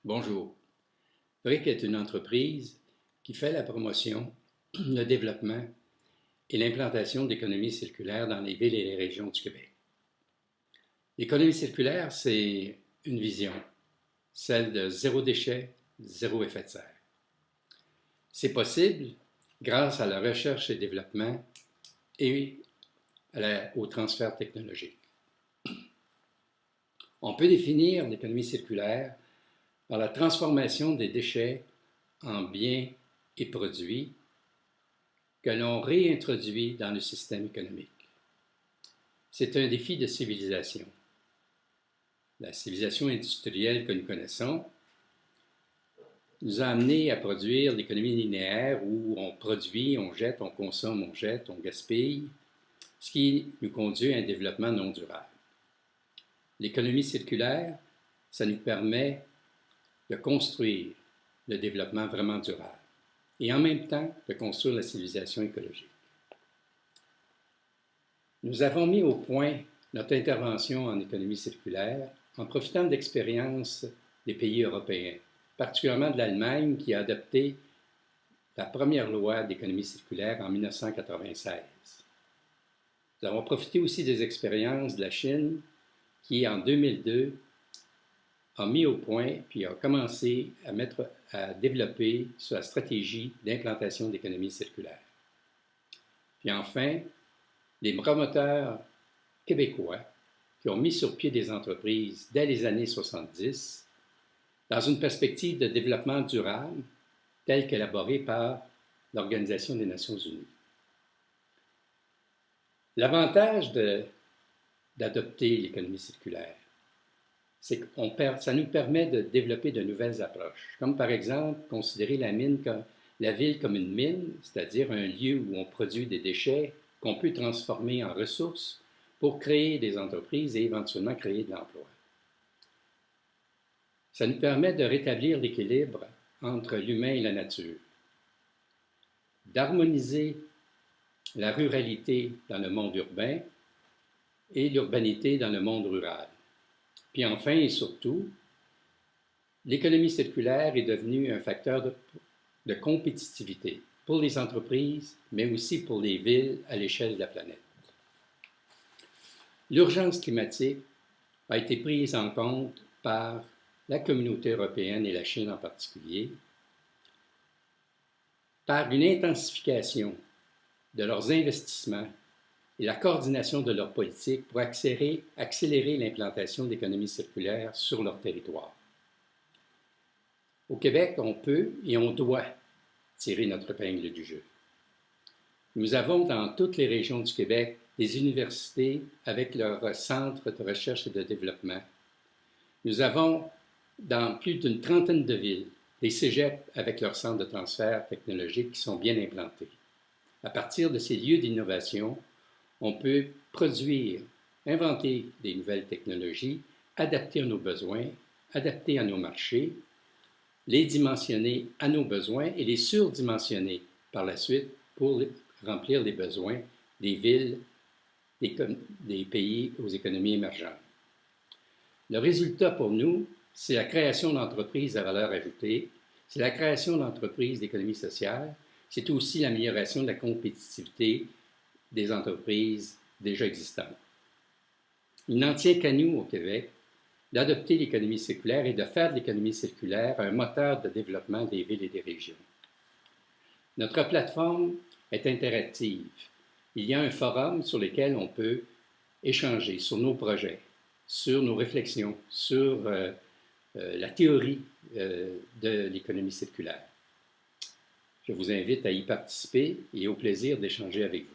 Bonjour. Brick est une entreprise qui fait la promotion, le développement et l'implantation d'économies circulaires dans les villes et les régions du Québec. L'économie circulaire, c'est une vision, celle de zéro déchet, zéro effet de serre. C'est possible grâce à la recherche et développement et au transfert technologique. On peut définir l'économie circulaire par la transformation des déchets en biens et produits que l'on réintroduit dans le système économique. C'est un défi de civilisation. La civilisation industrielle que nous connaissons nous a amenés à produire l'économie linéaire où on produit, on jette, on consomme, on jette, on gaspille, ce qui nous conduit à un développement non durable. L'économie circulaire, ça nous permet de construire le développement vraiment durable et en même temps de construire la civilisation écologique. Nous avons mis au point notre intervention en économie circulaire en profitant de l'expérience des pays européens, particulièrement de l'Allemagne qui a adopté la première loi d'économie circulaire en 1996. Nous avons profité aussi des expériences de la Chine qui, en 2002, a mis au point puis a commencé à développer sa stratégie d'implantation d'économie circulaire. Puis enfin, les promoteurs québécois qui ont mis sur pied des entreprises dès les années 70 dans une perspective de développement durable telle qu'élaborée par l'Organisation des Nations Unies. L'avantage d'adopter l'économie circulaire, c'est que ça nous permet de développer de nouvelles approches, comme par exemple considérer la ville comme une mine, c'est-à-dire un lieu où on produit des déchets qu'on peut transformer en ressources pour créer des entreprises et éventuellement créer de l'emploi. Ça nous permet de rétablir l'équilibre entre l'humain et la nature, d'harmoniser la ruralité dans le monde urbain et l'urbanité dans le monde rural. Puis enfin et surtout, l'économie circulaire est devenue un facteur de compétitivité pour les entreprises, mais aussi pour les villes à l'échelle de la planète. L'urgence climatique a été prise en compte par la communauté européenne et la Chine en particulier, par une intensification de leurs investissements et la coordination de leurs politiques pour accélérer l'implantation d'économies circulaires sur leur territoire. Au Québec, on peut et on doit tirer notre épingle du jeu. Nous avons dans toutes les régions du Québec des universités avec leurs centres de recherche et de développement. Nous avons dans plus d'une trentaine de villes des cégeps avec leurs centres de transfert technologique qui sont bien implantés. À partir de ces lieux d'innovation, on peut produire, inventer des nouvelles technologies, adapter à nos besoins, adapter à nos marchés, les dimensionner à nos besoins et les surdimensionner par la suite pour remplir les besoins des villes, des pays aux économies émergentes. Le résultat pour nous, c'est la création d'entreprises à valeur ajoutée, c'est la création d'entreprises d'économie sociale, c'est aussi l'amélioration de la compétitivité des entreprises déjà existantes. Il n'en tient qu'à nous, au Québec, d'adopter l'économie circulaire et de faire de l'économie circulaire un moteur de développement des villes et des régions. Notre plateforme est interactive. Il y a un forum sur lequel on peut échanger sur nos projets, sur nos réflexions, sur la théorie de l'économie circulaire. Je vous invite à y participer et au plaisir d'échanger avec vous.